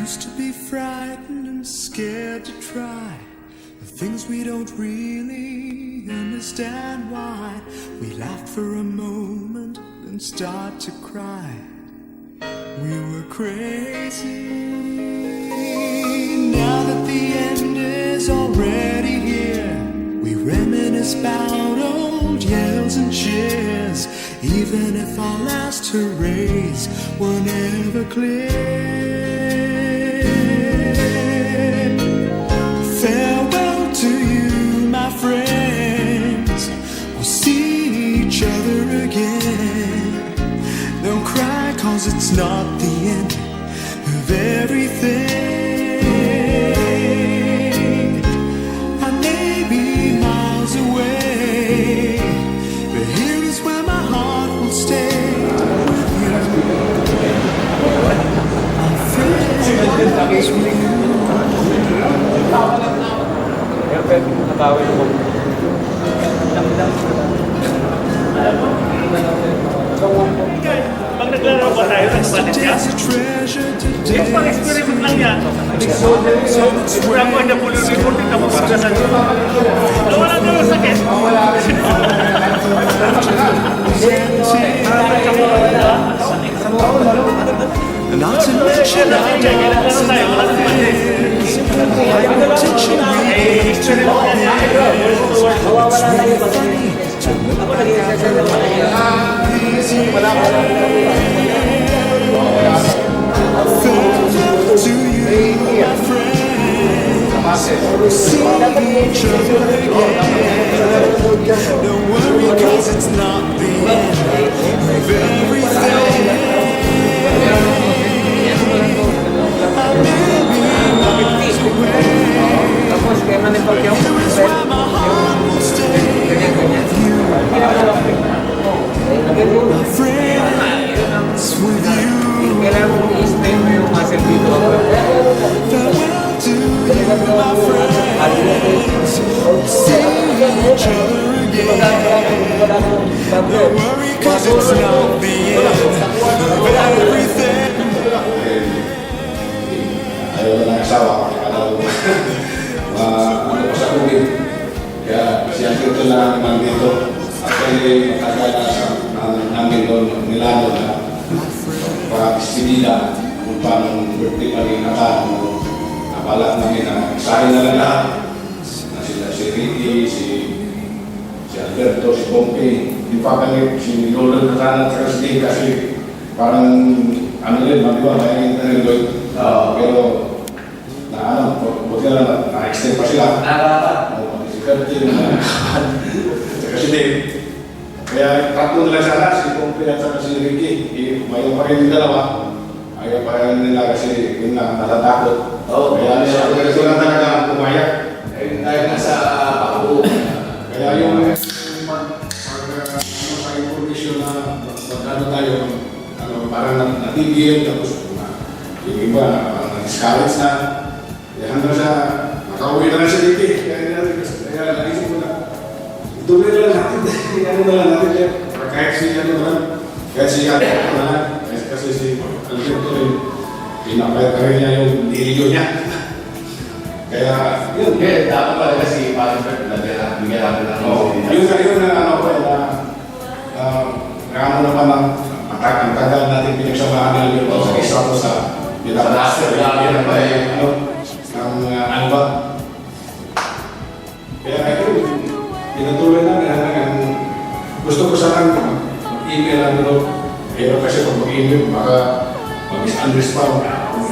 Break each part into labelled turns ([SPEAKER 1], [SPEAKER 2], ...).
[SPEAKER 1] used to be frightened and scared to try the things we don't really understand why. We laughed for a moment and start to cry. We were crazy. Now that the end is already here, we reminisce about old yells and cheers, even if our last hurrays were never clear. Farewell to you, my friends. We'll see each other again. Don't cry, 'cause it's not the end of everything. I may be miles away, but here is where my heart will stay with you. My friends with you.
[SPEAKER 2] Pag naglalaro ba tayo ng Spanish yan? Yung pang-experiment lang yan. Wala ko na pulo report yung kapapagasan. Wala na yung sakit.
[SPEAKER 1] Not to mention our dogs and our friends. High potential it's really funny to look back at these years. Farewell to you, my friends. We'll see each other again. Don't worry, 'cause it's not the end of everything.
[SPEAKER 3] Tapos kaya manipag yung
[SPEAKER 1] friends with you.
[SPEAKER 3] kailangan mong i-strain mo yung muscle dito.
[SPEAKER 1] Farewell to you, my friends. See each other again. Don't worry, 'cause it's not the end of everything.
[SPEAKER 4] Ayaw na ng asawa, ano ko sa COVID. Kaya siyempre ito na naman dito. Actually, matagal na namin doon Milano na pa-ispedida kung paano birthday pa rin nabalak namin na isahin na lang lahat. Na sila si Ricky, si Alberto, si Pompey. Di pa kami, si Lolo na kanan at si Dave kasi parang ano rin, magiwa, may internet doon. Pero buti na na-extend pa sila. Si Curtin, si Dave. Kaya tatlo nila sana, si Pompey at si Ricky. Mayo pa rin yung dalawa. Ayaw pa rin nila kasi yun na natatakot. Kaya siya lang talaga pumayak. Dahil nasa Paco. Kaya yung sa information na magkano tayo, parang natigil, tapos yung iba na-discourage na. Hanggang sa nakauwi na lang siya dito. Kaya naisip ko na, ituloy na lang natin. Ano na lang natin. Kahit si ano na lang. Kahit si Alberto na lang. Kasi si Alberto rin, pinapayat ka rin niya yung nilyo niya. Kaya, yun.
[SPEAKER 5] Kaya dapat pala kasi parang bigyan natin ng
[SPEAKER 4] Yun na ano ko, na na pa ng ang tagal natin pinagsamahan nila sa isa ko sa
[SPEAKER 5] master namin pa
[SPEAKER 4] ano ba? Kaya ito, pinatuloy namin gusto ko sana mag-email lang doon. Pero kasi pag mag-email, baka mag-misunderstand.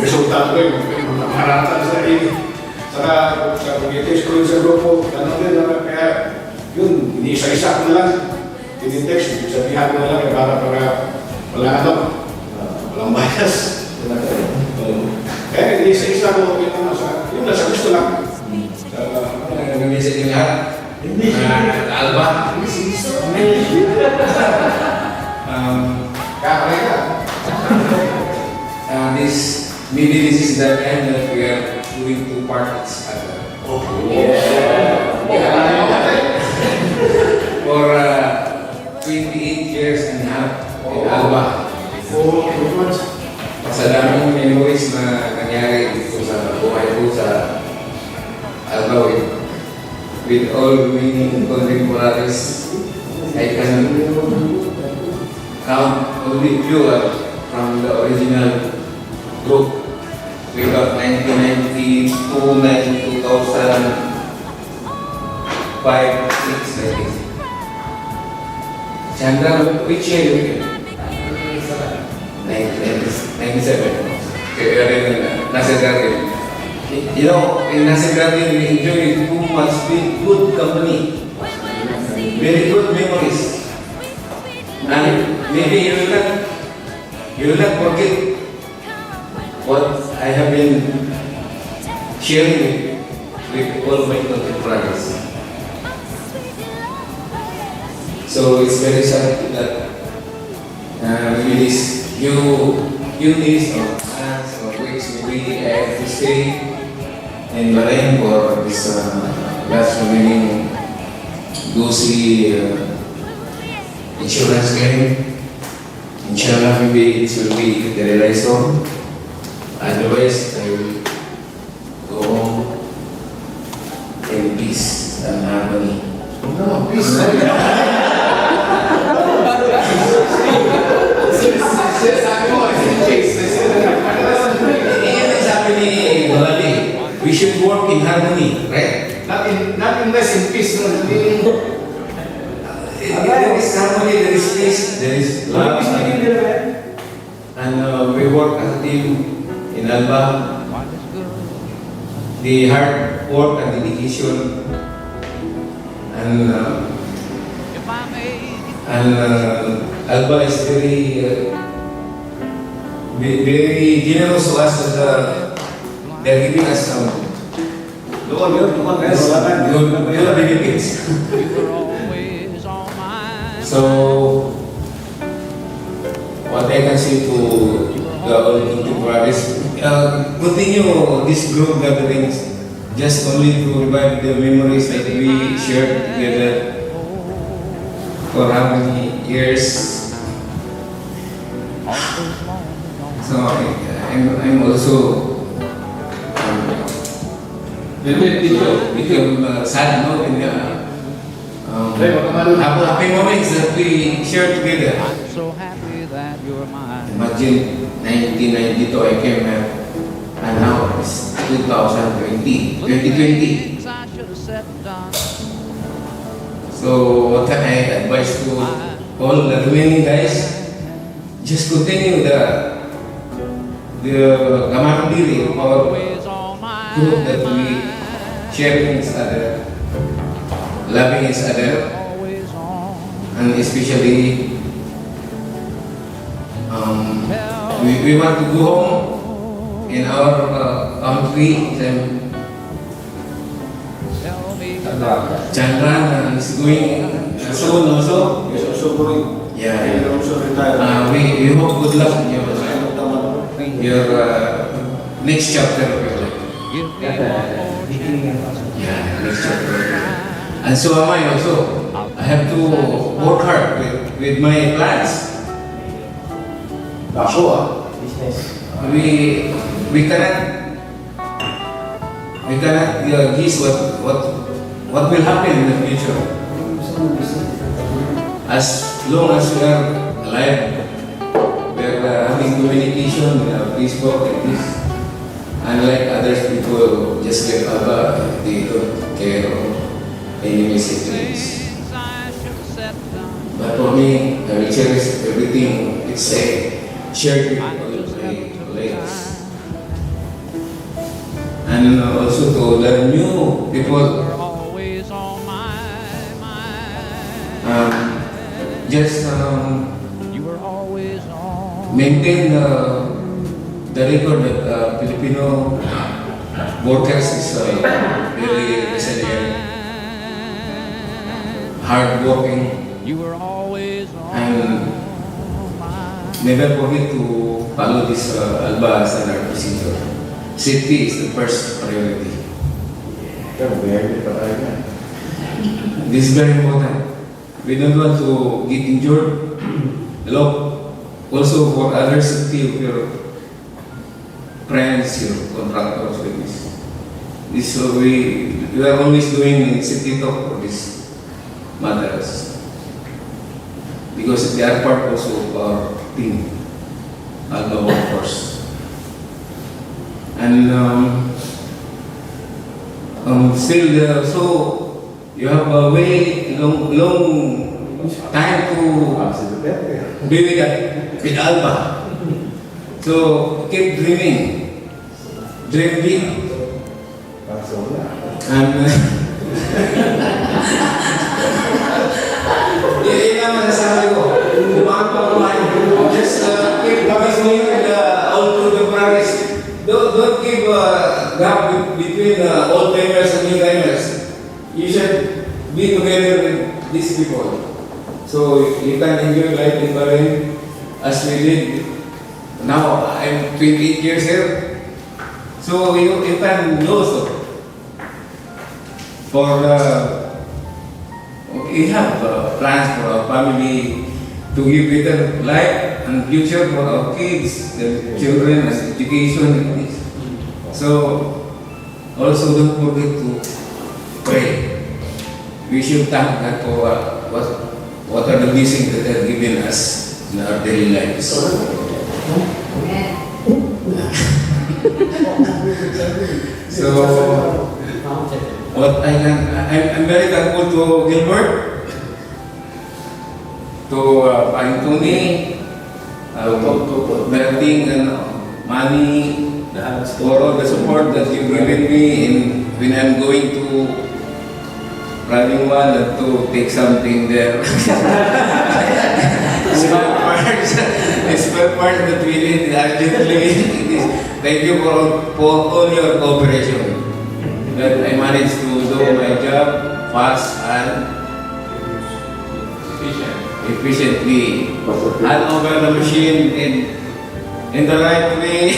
[SPEAKER 4] Resulta ko yung maharatan sa email. Saka sa pag-text ko sa grupo, gano'n din. Kaya yun, iniisa-isa ko na lang. Tinitext, sabihan ko na lang para walang bias. Kaya iniisa-isa ko yung nasa gusto lang.
[SPEAKER 5] Nag-visit yung lahat. Alba. Maybe this is the end that we are doing two parts at for 28 years and a half in Alba. Sa daming memories na nangyari Alba with all remaining contemporaries, I can count only few from the original group. We got 1992, 2005, 6, like this. Chandra, which year you came? 97. Okay, Nasir Garden. You know, in Nasir Garden, we enjoy too much good company. Very good memories. And maybe you will not forget what I have been sharing with all my contemporaries. So it's very sad that maybe this few days or months or weeks, maybe I have to stay in Bahrain for this last remaining go see insurance claim. Inshallah, maybe it will be realized soon. Otherwise, I will go home in peace and harmony. No, peace. We should work in harmony, right?
[SPEAKER 3] Not in less in peace.
[SPEAKER 5] There is harmony, there is peace, there is love, and we work as a team in Alba. The hard work and dedication, and Alba is very generous to us that they're giving us some good benefits. So, what I can say to the old contemporaries, continue this group gatherings just only to revive the memories that we shared together for how many years. So, I'm also become sad, no? In the happy moments that we shared together.
[SPEAKER 6] So happy that you're mine.
[SPEAKER 5] Imagine 1992 I came here, and now it's 2020.
[SPEAKER 6] Things I should have said and done.
[SPEAKER 5] So what can I advise to all the remaining guys? Just continue the Kamandiri or
[SPEAKER 6] Always on my
[SPEAKER 5] group that we sharing each other, loving each other,
[SPEAKER 6] always on.
[SPEAKER 5] and especially we want to go home in our country.
[SPEAKER 6] Tell me
[SPEAKER 5] Chandran is going soon also.
[SPEAKER 4] He's also going.
[SPEAKER 5] Yeah,
[SPEAKER 4] He will also retire.
[SPEAKER 5] we hope good luck in your next chapter of your life.
[SPEAKER 6] give me one more
[SPEAKER 5] Yeah, next chapter. And so am I also. I have to work hard with my plans.
[SPEAKER 3] Business.
[SPEAKER 5] We cannot guess what will happen in the future. As long as we are alive, we are having communication with our Facebook like this. Unlike others people just get Alba, they don't care of any messages.
[SPEAKER 6] things I should have said and done.
[SPEAKER 5] But for me, I will cherish everything it's shared with all my colleagues. And also to learn new people.
[SPEAKER 6] You're always on my mind.
[SPEAKER 5] Just
[SPEAKER 6] You were always on.
[SPEAKER 5] maintain the record that Filipino workers is very resilient, hardworking,
[SPEAKER 6] You were always on.
[SPEAKER 5] and never forget to follow this Alba standard procedure. Safety is the first priority. This is very important. We don't want to get injured. Hello. Also for other safety of your friends, your contractors, like this. this we are always doing city talk for these matters because they are part also of our team, the workforce. And still, so you have a very long time to be with Alba. So keep dreaming, dream big. And yun ang masasabi ko. Kumain pa kumain. Just keep listening and all through the progress. Don't give a gap between old timers and new timers. You should be together with these people. So you can enjoy life in Bahrain as we did. Now I'm 28 years here. So you can also for we have plans for our family to give better life and future for our kids, the children, as education. So also don't forget to pray. We should thank God for what are the blessings that are given us in our daily lives. So what I'm very thankful to Gilbert, to Tony, Berting and Manny, for all the support that you've given me when I'm going to running one and to take something there. Spare parts that we need urgently. Thank you for all your cooperation. That I managed to do my job fast and efficiently. Hand over the machine in the right way,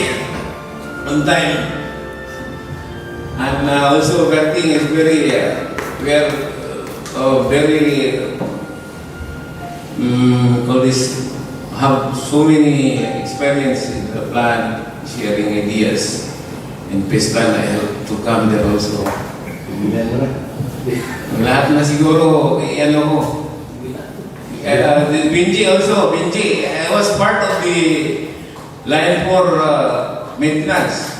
[SPEAKER 5] on time. And also Berting is very, we are very, have so many experience in the plant, sharing ideas. In Pispan, I hope to come there also. Lahat na siguro, ano ko. Binji also, Binji, I was part of the line for maintenance.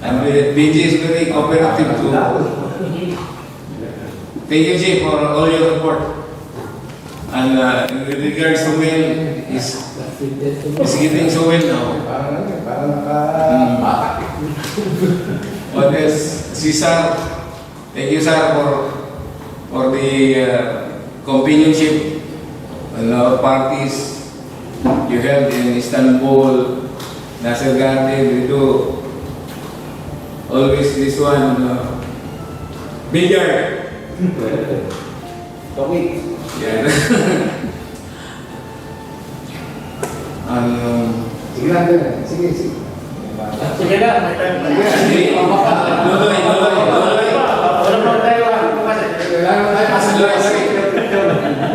[SPEAKER 5] And Binji is very cooperative too. Thank you, Ji, for all your support. And with regards to Will, is getting so well now. What else? Cesar, thank you, sir, for the companionship and our parties you held in Istanbul, Nasser Garden. We do always this one, billiard. Yeah.
[SPEAKER 2] Sige na, may time pa.
[SPEAKER 5] Nuloy.
[SPEAKER 2] Wala pa tayo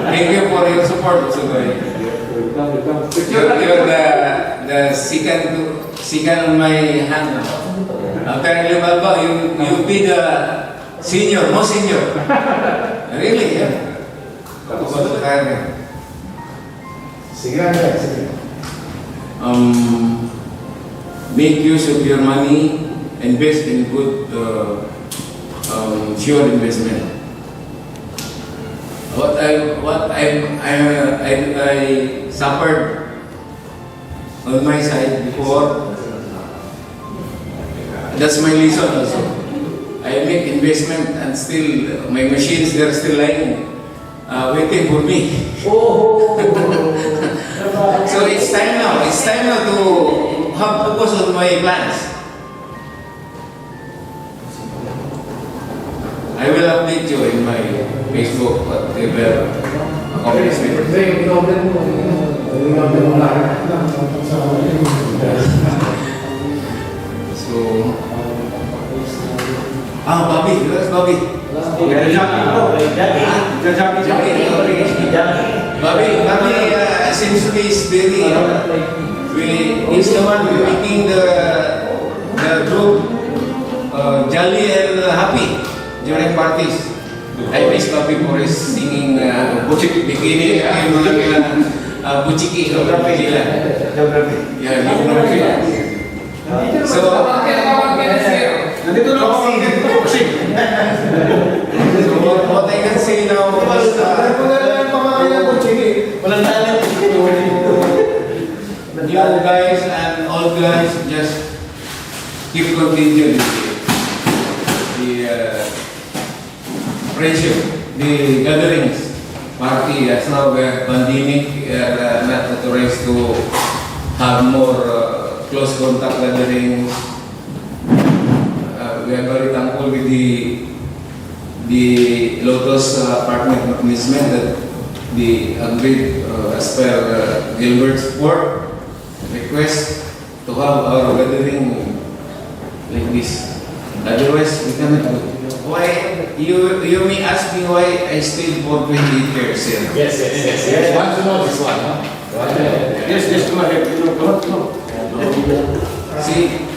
[SPEAKER 5] Thank you for your support, Sugoy. You're the second on my hand. After Limalba, you'll be the senior, most senior. Really, yeah. Make use of your money, invest in good, sure investment. What I suffered on my side before, that's my lesson also. I make investment and still my machines, they're still lying, waiting for me. So it's time now to have focus on my plans. I will update you in my Facebook whatever accomplishment. So, Bobby, where's Bobby? Bobby seems to be very, he's the one making the group jolly and happy during parties. I miss Papi for his singing bikini yung mga buchiki geography nila. Yeah, geography. So,
[SPEAKER 3] Nandito lang ako.
[SPEAKER 5] so what I can say now is
[SPEAKER 3] Walang talent.
[SPEAKER 5] you guys and all guys just keep continuing the friendship, the gatherings, party. As now we're pandemic, not authorized to have more close contact gatherings. We are very thankful with the Lotus apartment management that the agreed as per Gilbert's report request to have our gathering like this. Otherwise, we cannot do. Why you may ask me why I stayed for 28 years here.
[SPEAKER 3] Yes. Want to know this one, huh? Yes, go ahead.
[SPEAKER 5] See,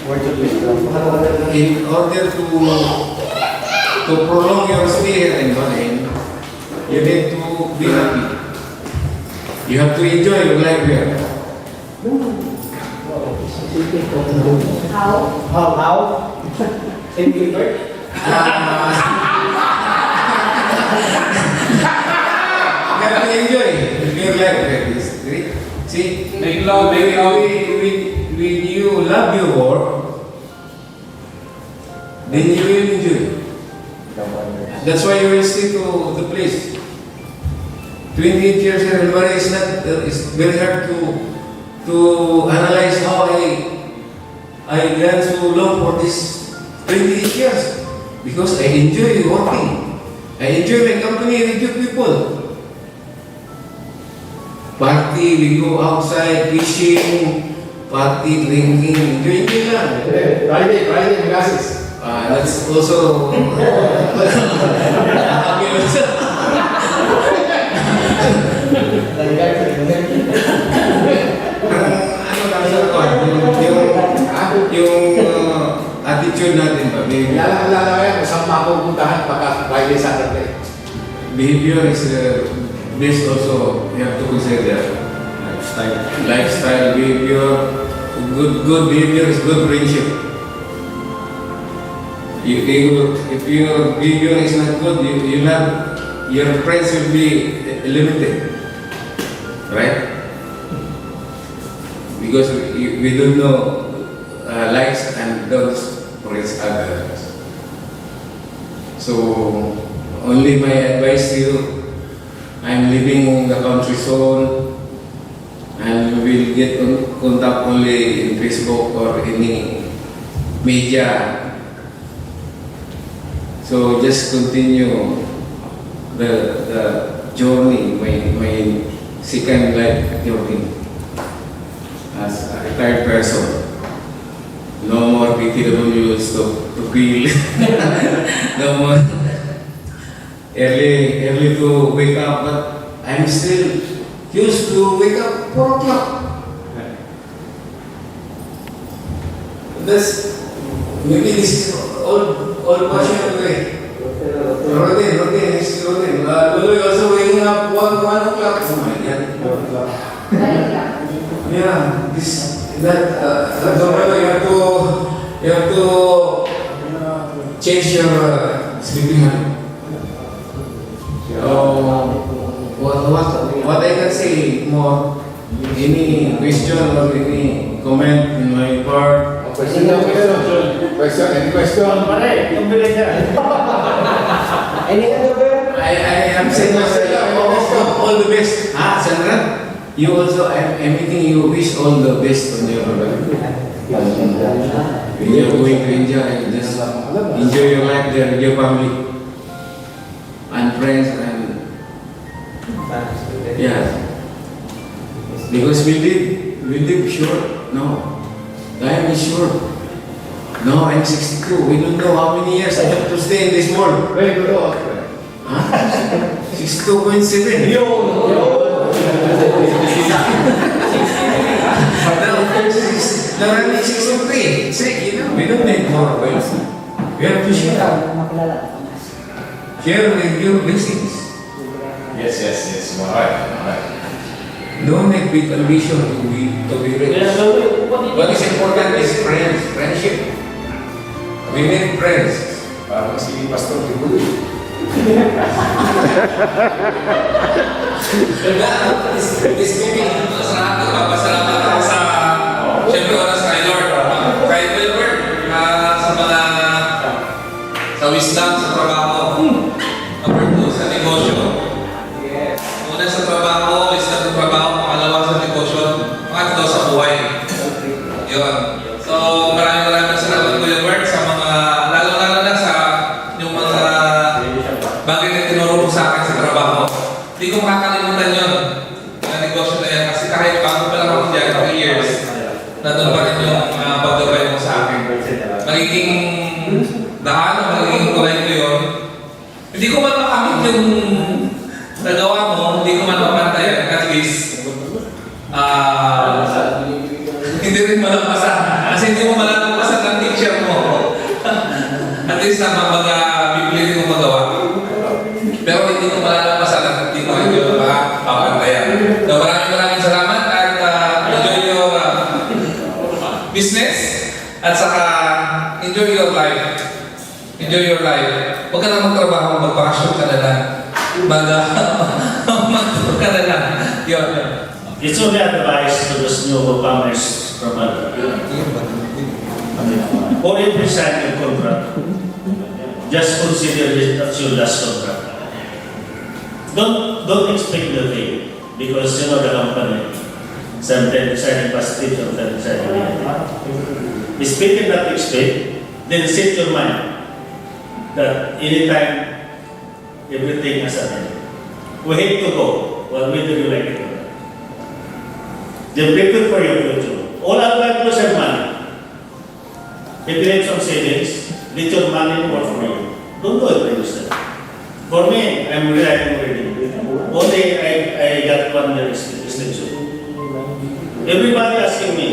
[SPEAKER 5] in order to prolong your stay here in Bahrain, you need to be happy. You have to enjoy your life here.
[SPEAKER 3] How? In Gilbert?
[SPEAKER 5] You have to enjoy your life here. See,
[SPEAKER 3] Make love, make love.
[SPEAKER 5] when you love your work, then you will enjoy. That's why you will stay to the place. 28 years here in Bahrain is not. It's very hard to analyze how I ran so long for this 28 years because I enjoy working. I enjoy my company. I enjoy people. Party, we go outside fishing, party, drinking, enjoy lang.
[SPEAKER 3] Friday, classes.
[SPEAKER 5] That's also yung attitude natin ba?
[SPEAKER 3] Alala ko yan, kung saan mapupuntahan pagka Friday, Saturday.
[SPEAKER 5] Behavior is based also, you have to consider lifestyle, behavior. Good behavior is good friendship. If your behavior is not good, your friends will be limited, right? Because we don't know likes and don'ts for each other. So only my advice to you, I'm living in the country zone and we will get contact only in Facebook or any media. So just continue the journey, my second life journey as a retired person. No more PTWs to feel. No more early to wake up, but I'm still used to wake up 4 o'clock. Maybe this is old-fashioned way. Routine, it's routine. Lulu also waking up 1 o'clock. Oh my God. Yeah, you have to change your sleeping habit. What I can say more, any question or any comment in my part?
[SPEAKER 3] Any question?
[SPEAKER 5] I am saying all the best. Sandra, you also, I'm making you wish all the best on your life. When you're going to enjoy, just enjoy your life there with your family and friends and yeah. Because we live short. No, time is short. No, I'm 62. We don't know how many years I have to stay in this world.
[SPEAKER 3] Very good.
[SPEAKER 5] 62.7. Now, 63. See, we don't need more wealth. We have to share. Share with your blessings.
[SPEAKER 3] Yes, yes, yes. Alright.
[SPEAKER 5] Don't make big ambition to be rich. What is important is friendship. We make friends.
[SPEAKER 3] Parang si Pastor Tibuloy.
[SPEAKER 5] This meeting, pasalamat ako sa siyempre oras kay Lord. Kay Wilbert, sa wisdom, sa trabaho. Number 2, sa negosyo. Una sa trabaho, wisdom sa trabaho, pangalawa sa negosyo, pangatlo sa buhay. Yun. So, maraming salamat Wilbert sa mga, lalo na sa yung mga bagay na tinuro mo sa akin sa trabaho. Hindi ko makakalimutan yun. Yung negosyo na yan. Kasi kahit bago pa lang ako dyan, 3 years, nandun pa rin yung paggabay mo sa akin. Magiging daan o magiging kulay ko yun. Hindi ko man makamit yung nagawa mo, hindi ko man mapantayan. At least, hindi rin malampasan. Kasi hindi mo malampasan ng teacher mo. At least naman bibili mo magawa. Pero hindi ko malalampasan at hindi ko rin yung papantayan. So maraming salamat at enjoy your business at saka enjoy your life. Enjoy your life. Huwag ka na magtrabaho, magpakasyon ka na lang. Mag-tour ka na lang. Yun.
[SPEAKER 2] It's only advice to those newcomers from for every sign of contract, just consider it as your last contract. Don't expect the thing because you know the company. Sometimes deciding positive, sometimes deciding negative. It's better not to expect, then set your mind that anytime everything has happened. We hate to go. Well, whether you like it or not. Then prepare for your future. All our life is have money. If you have some savings, let your money work for you. Don't do it by yourself. For me, I'm relying already. Only I got 1 year extension. Everybody asking me,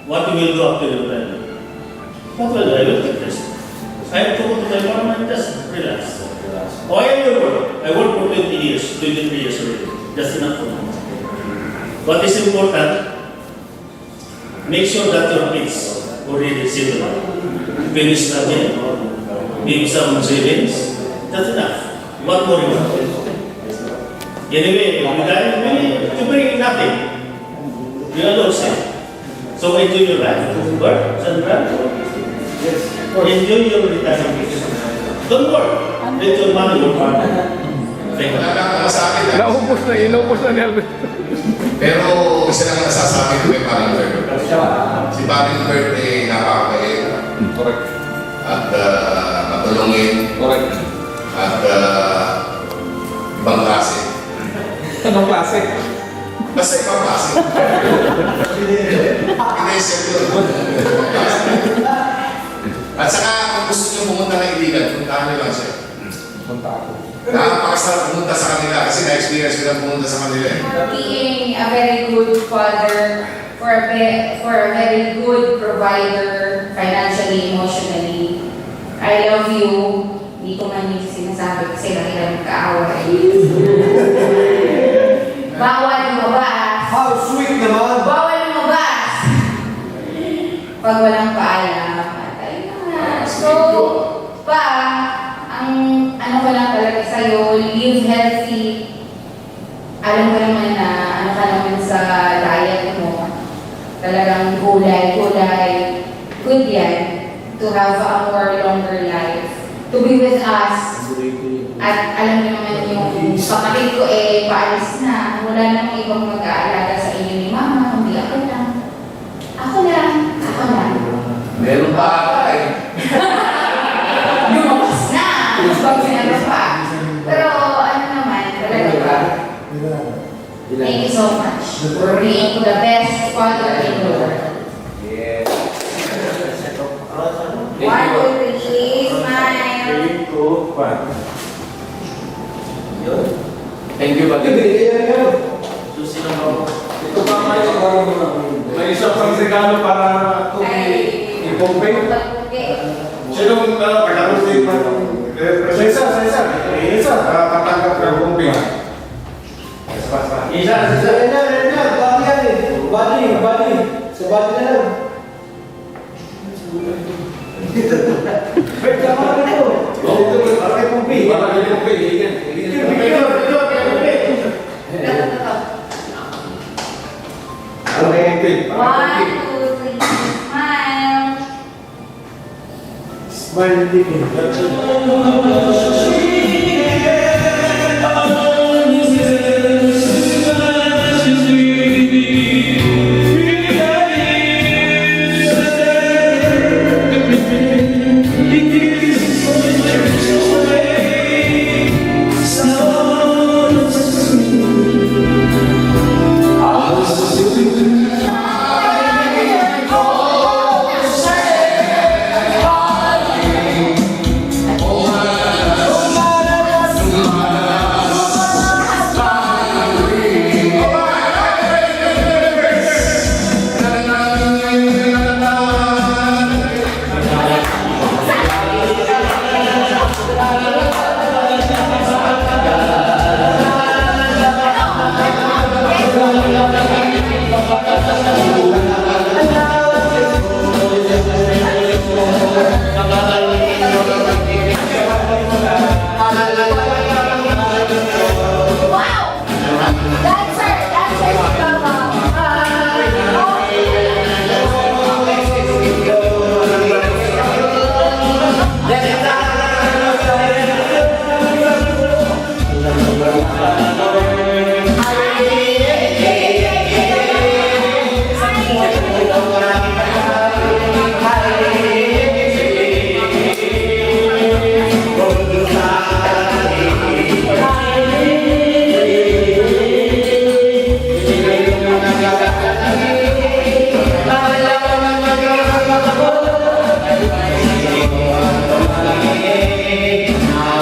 [SPEAKER 2] what you will do after your time? What will I will take rest. I have to go to the government, just relax. Oh, I will work. I worked for 20 years, 23 years already. That's enough for me. What is important, make sure that your kids already settled. Finish studying, give some savings, that's enough. What more you want? Anyway, you bring nothing. You are not safe. So enjoy your life. Work, Sandra. Enjoy your retirement. Don't work. Let your money work hard. Thank you.
[SPEAKER 3] Wala kang masabi na.
[SPEAKER 7] Inubos na ni Albert.
[SPEAKER 3] Pero isa lang nasasabi ko kay Paring Bert. Si Paring Bert ay napakabait.
[SPEAKER 5] Correct.
[SPEAKER 3] At matulungin.
[SPEAKER 5] Correct.
[SPEAKER 3] At ibang klase.
[SPEAKER 5] Anong klase?
[SPEAKER 3] Basta ibang klase. Inesip yun. Ibang klase. At saka kung gusto nyo pumunta ng Iligan, puntahan nyo lang siya.
[SPEAKER 5] Punta ako.
[SPEAKER 3] Nakapakasarap pumunta sa kanila kasi na-experience ko lang pumunta sa kanila eh.
[SPEAKER 8] For being a very good father, for a very good provider, financially, emotionally. I love you. Hindi ko man yung sinasabi kasi nakita magkaaway. Bawal lumabas.
[SPEAKER 7] How sweet naman!
[SPEAKER 8] Bawal lumabas. Pag walang paalam, patay na. So, ang ano ko lang talaga sa'yo, live healthy. Alam ko naman na ano ka naman sa diet mo. Talagang gulay. Good yan. To have a more longer life. To be with us. At alam niyo naman yung kapatid ko paalis na. Wala namang ibang mag-aalaga sa inyo ni Mama. Hindi ako lang. Ako lang.
[SPEAKER 3] Meron pa ata eh.
[SPEAKER 8] Lumabas na. Pag meron pa. Pero ano naman, talaga ba? Thank you so much for being the best father in the world.
[SPEAKER 5] Yes.
[SPEAKER 8] One, two, three, smile.
[SPEAKER 5] Thank you, Pati.
[SPEAKER 7] Ito pa may isa pang regalo para
[SPEAKER 8] Ay,
[SPEAKER 7] i-compare.
[SPEAKER 8] okay.
[SPEAKER 4] Sinong taga-rotate pa? Cesar. Tatanggap ng kumpi.
[SPEAKER 7] Isa. Bati yan eh. Bati. Sa bati na lang. Wait, tama ka nito. Bakit kumpi?
[SPEAKER 4] Bakit kumpi? Ano yung kumpi?
[SPEAKER 8] 1, 2, 3, smile.
[SPEAKER 7] Smile, hindi.